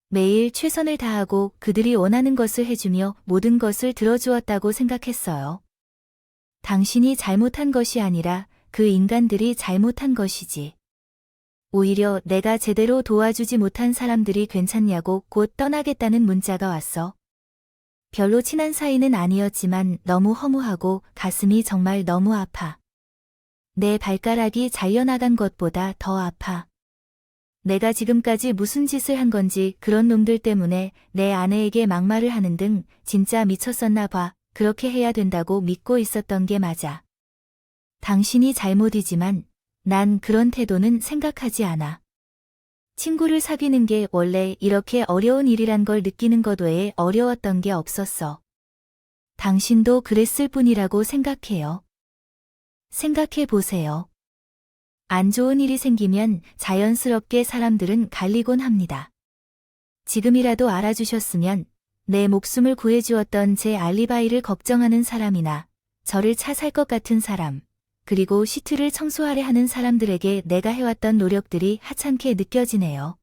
매일 최선을 다하고 그들이 원하는 것을 해주며 모든 것을 들어주었다고 생각했어요. 당신이 잘못한 것이 아니라 그 인간들이 잘못한 것이지. 오히려 내가 제대로 도와주지 못한 사람들이 괜찮냐고 곧 떠나겠다는 문자가 왔어. 별로 친한 사이는 아니었지만 너무 허무하고 가슴이 정말 너무 아파. 내 발가락이 잘려나간 것보다 더 아파. 내가 지금까지 무슨 짓을 한 건지 그런 놈들 때문에 내 아내에게 막말을 하는 등 진짜 미쳤었나 봐. 그렇게 해야 된다고 믿고 있었던 게 맞아. 당신이 잘못이지만 난 그런 태도는 생각하지 않아. 친구를 사귀는 게 원래 이렇게 어려운 일이란 걸 느끼는 것 외에 어려웠던 게 없었어. 당신도 그랬을 뿐이라고 생각해요. 생각해 보세요. 안 좋은 일이 생기면 자연스럽게 사람들은 갈리곤 합니다. 지금이라도 알아주셨으면 내 목숨을 구해주었던 제 알리바이를 걱정하는 사람이나 저를 차 살 것 같은 사람, 그리고 시트를 청소하려 하는 사람들에게 내가 해왔던 노력들이 하찮게 느껴지네요.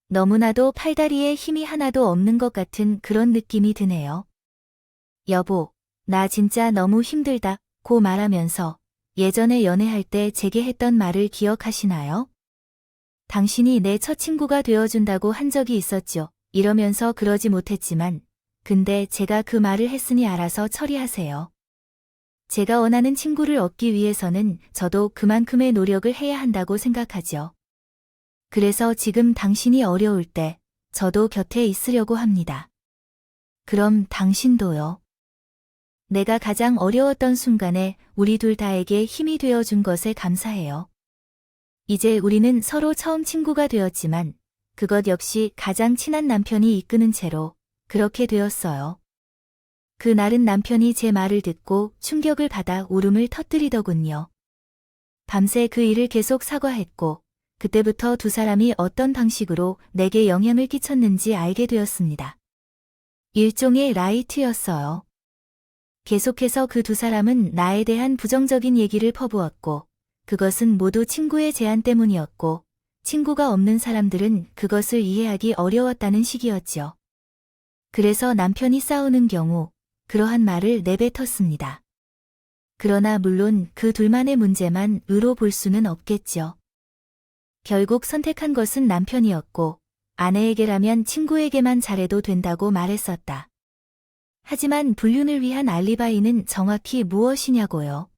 너무나도 팔다리에 힘이 하나도 없는 것 같은 그런 느낌이 드네요. 여보, 나 진짜 너무 힘들다고 말하면서 예전에 연애할 때 제게 했던 말을 기억하시나요? 당신이 내 첫 친구가 되어준다고 한 적이 있었죠. 이러면서 그러지 못했지만, 근데 제가 그 말을 했으니 알아서 처리하세요. 제가 원하는 친구를 얻기 위해서는 저도 그만큼의 노력을 해야 한다고 생각하죠. 그래서 지금 당신이 어려울 때 저도 곁에 있으려고 합니다. 그럼 당신도요. 내가 가장 어려웠던 순간에 우리 둘 다에게 힘이 되어준 것에 감사해요. 이제 우리는 서로 처음 친구가 되었지만 그것 역시 가장 친한 남편이 이끄는 채로 그렇게 되었어요. 그날은 남편이 제 말을 듣고 충격을 받아 울음을 터뜨리더군요. 밤새 그 일을 계속 사과했고 그때부터 두 사람이 어떤 방식으로 내게 영향을 끼쳤는지 알게 되었습니다. 일종의 라이트였어요. 계속해서 그 두 사람은 나에 대한 부정적인 얘기를 퍼부었고 그것은 모두 친구의 제안 때문이었고 친구가 없는 사람들은 그것을 이해하기 어려웠다는 식이었죠. 그래서 남편이 싸우는 경우 그러한 말을 내뱉었습니다. 그러나 물론 그 둘만의 문제만 의로 볼 수는 없겠죠. 결국 선택한 것은 남편이었고 아내에게라면 친구에게만 잘해도 된다고 말했었다. 하지만 불륜을 위한 알리바이는 정확히 무엇이냐고요?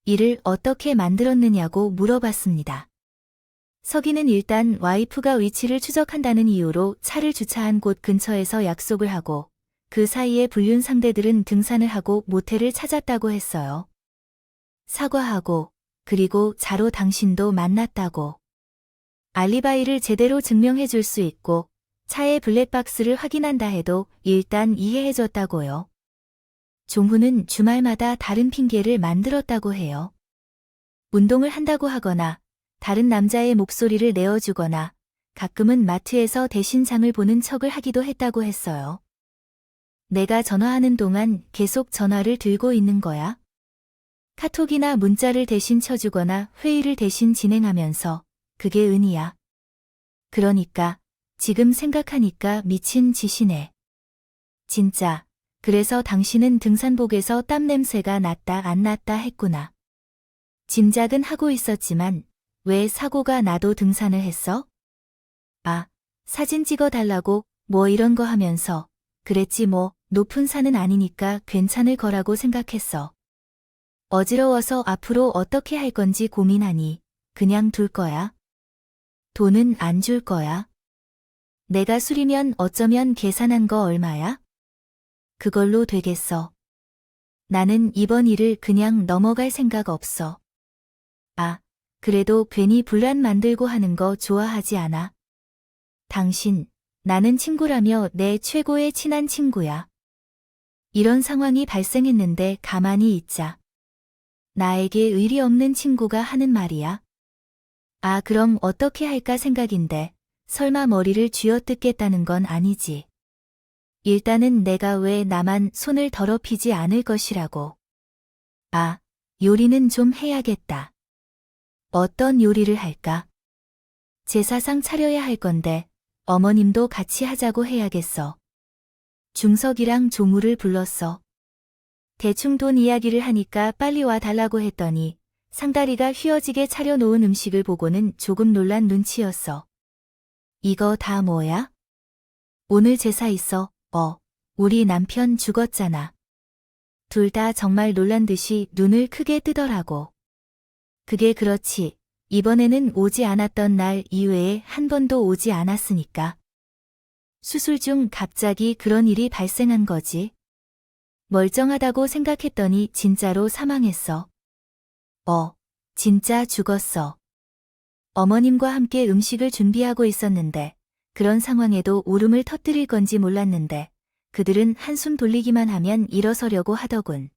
이를 어떻게 만들었느냐고 물어봤습니다. 서기는 일단 와이프가 위치를 추적한다는 이유로 차를 주차한 곳 근처에서 약속을 하고 그 사이에 불륜 상대들은 등산을 하고 모텔을 찾았다고 했어요. 사과하고 그리고 자로 당신도 만났다고. 알리바이를 제대로 증명해 줄 수 있고 차의 블랙박스를 확인한다 해도 일단 이해해 줬다고요. 종훈은 주말마다 다른 핑계를 만들었다고 해요. 운동을 한다고 하거나 다른 남자의 목소리를 내어주거나 가끔은 마트에서 대신 장을 보는 척을 하기도 했다고 했어요. 내가 전화하는 동안 계속 전화를 들고 있는 거야? 카톡이나 문자를 대신 쳐주거나 회의를 대신 진행하면서 그게 은희야. 그러니까 지금 생각하니까 미친 짓이네. 진짜. 그래서 당신은 등산복에서 땀 냄새가 났다 안 났다 했구나. 짐작은 하고 있었지만 왜 사고가 나도 등산을 했어? 아, 사진 찍어달라고 뭐 이런 거 하면서 그랬지 뭐 높은 산은 아니니까 괜찮을 거라고 생각했어. 어지러워서 앞으로 어떻게 할 건지 고민하니 그냥 둘 거야. 돈은 안 줄 거야. 내가 술이면 어쩌면 계산한 거 얼마야? 그걸로 되겠어. 나는 이번 일을 그냥 넘어갈 생각 없어. 아, 그래도 괜히 분란 만들고 하는 거 좋아하지 않아. 당신, 나는 친구라며 내 최고의 친한 친구야. 이런 상황이 발생했는데 가만히 있자. 나에게 의리 없는 친구가 하는 말이야. 아, 그럼 어떻게 할까 생각인데 설마 머리를 쥐어뜯겠다는 건 아니지. 일단은 내가 왜 나만 손을 더럽히지 않을 것이라고. 아, 요리는 좀 해야겠다. 어떤 요리를 할까? 제사상 차려야 할 건데 어머님도 같이 하자고 해야겠어. 중석이랑 조무를 불렀어. 대충 돈 이야기를 하니까 빨리 와 달라고 했더니 상다리가 휘어지게 차려놓은 음식을 보고는 조금 놀란 눈치였어. 이거 다 뭐야? 오늘 제사 있어. 우리 남편 죽었잖아. 둘 다 정말 놀란 듯이 눈을 크게 뜨더라고. 그게 그렇지. 이번에는 오지 않았던 날 이외에 한 번도 오지 않았으니까. 수술 중 갑자기 그런 일이 발생한 거지. 멀쩡하다고 생각했더니 진짜로 사망했어. 진짜 죽었어. 어머님과 함께 음식을 준비하고 있었는데 그런 상황에도 울음을 터뜨릴 건지 몰랐는데 그들은 한숨 돌리기만 하면 일어서려고 하더군.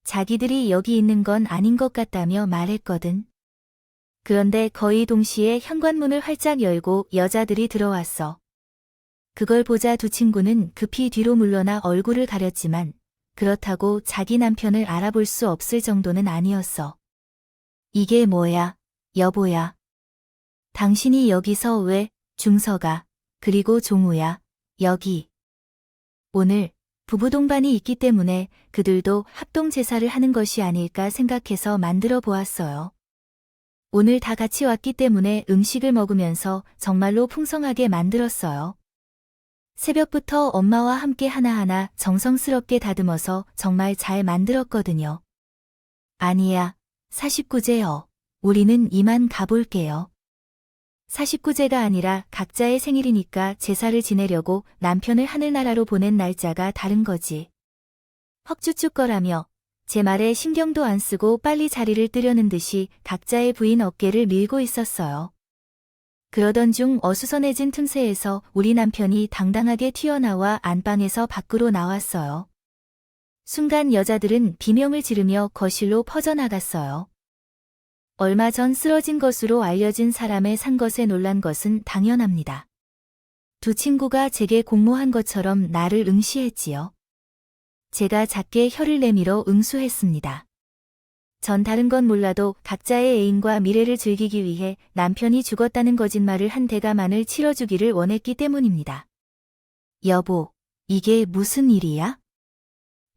자기들이 여기 있는 건 아닌 것 같다며 말했거든. 그런데 거의 동시에 현관문을 활짝 열고 여자들이 들어왔어. 그걸 보자 두 친구는 급히 뒤로 물러나 얼굴을 가렸지만 그렇다고 자기 남편을 알아볼 수 없을 정도는 아니었어. 이게 뭐야, 여보야. 당신이 여기서 왜, 중서가, 그리고 종우야, 여기. 오늘 부부 동반이 있기 때문에 그들도 합동 제사를 하는 것이 아닐까 생각해서 만들어 보았어요. 오늘 다 같이 왔기 때문에 음식을 먹으면서 정말로 풍성하게 만들었어요. 새벽부터 엄마와 함께 하나하나 정성스럽게 다듬어서 정말 잘 만들었거든요. 아니야, 49제요. 우리는 이만 가볼게요. 49제가 아니라 각자의 생일이니까 제사를 지내려고 남편을 하늘나라로 보낸 날짜가 다른 거지. 헉쭈쭈거라며 제 말에 신경도 안 쓰고 빨리 자리를 뜨려는 듯이 각자의 부인 어깨를 밀고 있었어요. 그러던 중 어수선해진 틈새에서 우리 남편이 당당하게 튀어나와 안방에서 밖으로 나왔어요. 순간 여자들은 비명을 지르며 거실로 퍼져나갔어요. 얼마 전 쓰러진 것으로 알려진 사람의 산 것에 놀란 것은 당연합니다. 두 친구가 제게 공모한 것처럼 나를 응시했지요. 제가 작게 혀를 내밀어 응수했습니다. 전 다른 건 몰라도 각자의 애인과 미래를 즐기기 위해 남편이 죽었다는 거짓말을 한 대가만을 치러주기를 원했기 때문입니다. 여보, 이게 무슨 일이야?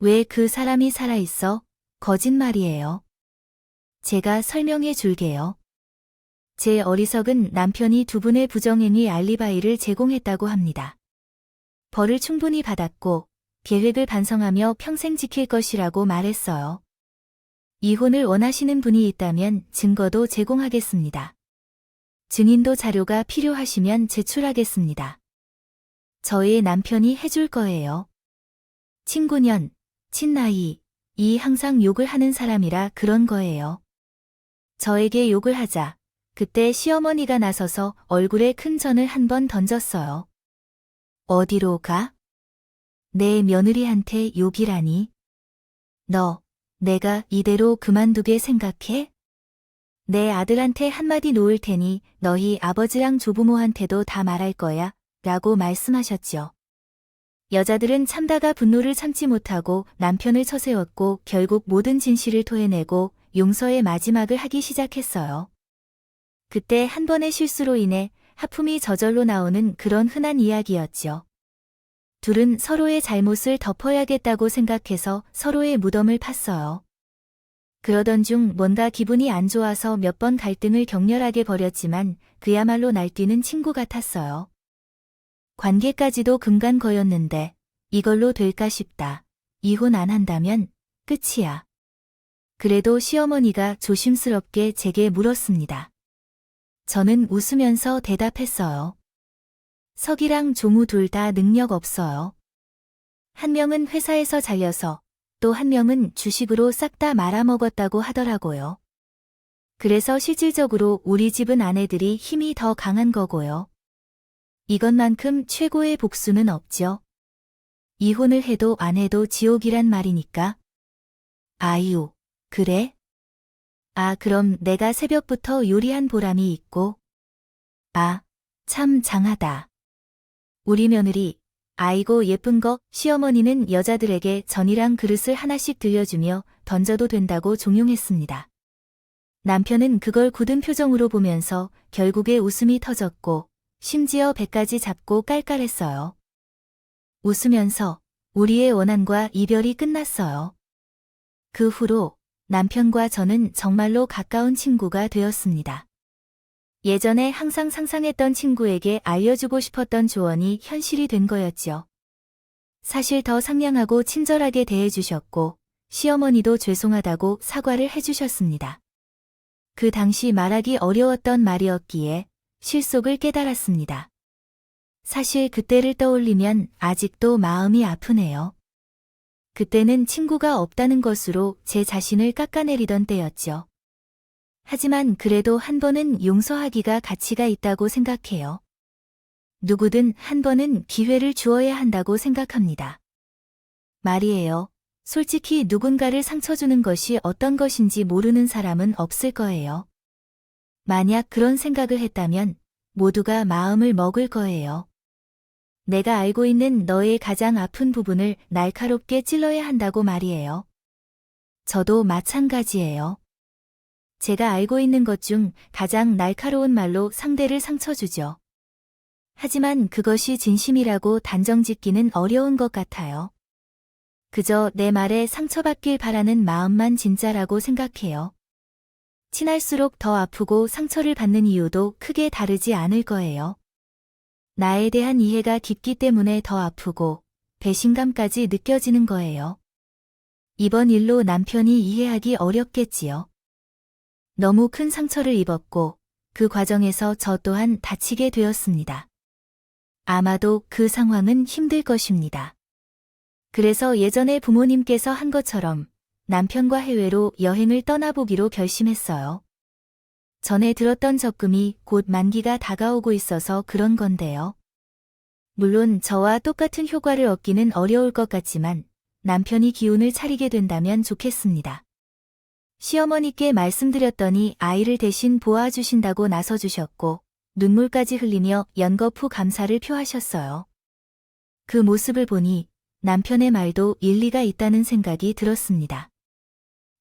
왜 그 사람이 살아있어? 거짓말이에요. 제가 설명해 줄게요. 제 어리석은 남편이 두 분의 부정행위 알리바이를 제공했다고 합니다. 벌을 충분히 받았고 계획을 반성하며 평생 지킬 것이라고 말했어요. 이혼을 원하시는 분이 있다면 증거도 제공하겠습니다. 증인도 자료가 필요하시면 제출하겠습니다. 저의 남편이 해줄 거예요. 친구년, 친나이, 이 항상 욕을 하는 사람이라 그런 거예요. 저에게 욕을 하자 그때 시어머니가 나서서 얼굴에 큰 전을 한 번 던졌어요. 어디로 가? 내 며느리한테 욕이라니. 너, 내가 이대로 그만두게 생각해? 내 아들한테 한마디 놓을 테니 너희 아버지랑 조부모한테도 다 말할 거야 라고 말씀하셨죠. 여자들은 참다가 분노를 참지 못하고 남편을 쳐세웠고 결국 모든 진실을 토해내고 용서의 마지막을 하기 시작했어요. 그때 한 번의 실수로 인해 하품이 저절로 나오는 그런 흔한 이야기였죠. 둘은 서로의 잘못을 덮어야겠다고 생각해서 서로의 무덤을 팠어요. 그러던 중 뭔가 기분이 안 좋아서 몇 번 갈등을 격렬하게 벌였지만 그야말로 날뛰는 친구 같았어요. 관계까지도 금간거였는데 이걸로 될까 싶다. 이혼 안 한다면 끝이야. 그래도 시어머니가 조심스럽게 제게 물었습니다. 저는 웃으면서 대답했어요. 석이랑 종우 둘 다 능력 없어요. 한 명은 회사에서 잘려서 또 한 명은 주식으로 싹 다 말아먹었다고 하더라고요. 그래서 실질적으로 우리 집은 아내들이 힘이 더 강한 거고요. 이것만큼 최고의 복수는 없죠. 이혼을 해도 안 해도 지옥이란 말이니까. 아유, 그래? 아, 그럼 내가 새벽부터 요리한 보람이 있고. 아, 참 장하다. 우리 며느리, 아이고 예쁜 거. 시어머니는 여자들에게 전이랑 그릇을 하나씩 들려주며 던져도 된다고 종용했습니다. 남편은 그걸 굳은 표정으로 보면서 결국에 웃음이 터졌고 심지어 배까지 잡고 깔깔했어요. 웃으면서 우리의 원한과 이별이 끝났어요. 그 후로 남편과 저는 정말로 가까운 친구가 되었습니다. 예전에 항상 상상했던 친구에게 알려주고 싶었던 조언이 현실이 된 거였죠. 사실 더 상냥하고 친절하게 대해주셨고 시어머니도 죄송하다고 사과를 해주셨습니다. 그 당시 말하기 어려웠던 말이었기에 실속을 깨달았습니다. 사실 그때를 떠올리면 아직도 마음이 아프네요. 그때는 친구가 없다는 것으로 제 자신을 깎아내리던 때였죠. 하지만 그래도 한 번은 용서하기가 가치가 있다고 생각해요. 누구든 한 번은 기회를 주어야 한다고 생각합니다. 말이에요. 솔직히 누군가를 상처 주는 것이 어떤 것인지 모르는 사람은 없을 거예요. 만약 그런 생각을 했다면 모두가 마음을 먹을 거예요. 내가 알고 있는 너의 가장 아픈 부분을 날카롭게 찔러야 한다고 말이에요. 저도 마찬가지예요. 제가 알고 있는 것 중 가장 날카로운 말로 상대를 상처 주죠. 하지만 그것이 진심이라고 단정짓기는 어려운 것 같아요. 그저 내 말에 상처받길 바라는 마음만 진짜라고 생각해요. 친할수록 더 아프고 상처를 받는 이유도 크게 다르지 않을 거예요. 나에 대한 이해가 깊기 때문에 더 아프고 배신감까지 느껴지는 거예요. 이번 일로 남편이 이해하기 어렵겠지요. 너무 큰 상처를 입었고 그 과정에서 저 또한 다치게 되었습니다. 아마도 그 상황은 힘들 것입니다. 그래서 예전에 부모님께서 한 것처럼 남편과 해외로 여행을 떠나보기로 결심했어요. 전에 들었던 적금이 곧 만기가 다가오고 있어서 그런 건데요. 물론 저와 똑같은 효과를 얻기는 어려울 것 같지만 남편이 기운을 차리게 된다면 좋겠습니다. 시어머니께 말씀드렸더니 아이를 대신 보아주신다고 나서주셨고 눈물까지 흘리며 연거푸 감사를 표하셨어요. 그 모습을 보니 남편의 말도 일리가 있다는 생각이 들었습니다.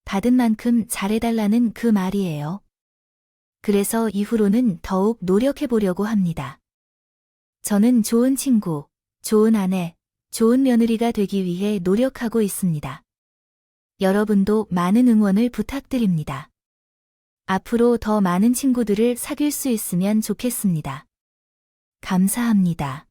받은 만큼 잘해달라는 그 말이에요. 그래서 이후로는 더욱 노력해보려고 합니다. 저는 좋은 친구, 좋은 아내, 좋은 며느리가 되기 위해 노력하고 있습니다. 여러분도 많은 응원을 부탁드립니다. 앞으로 더 많은 친구들을 사귈 수 있으면 좋겠습니다. 감사합니다.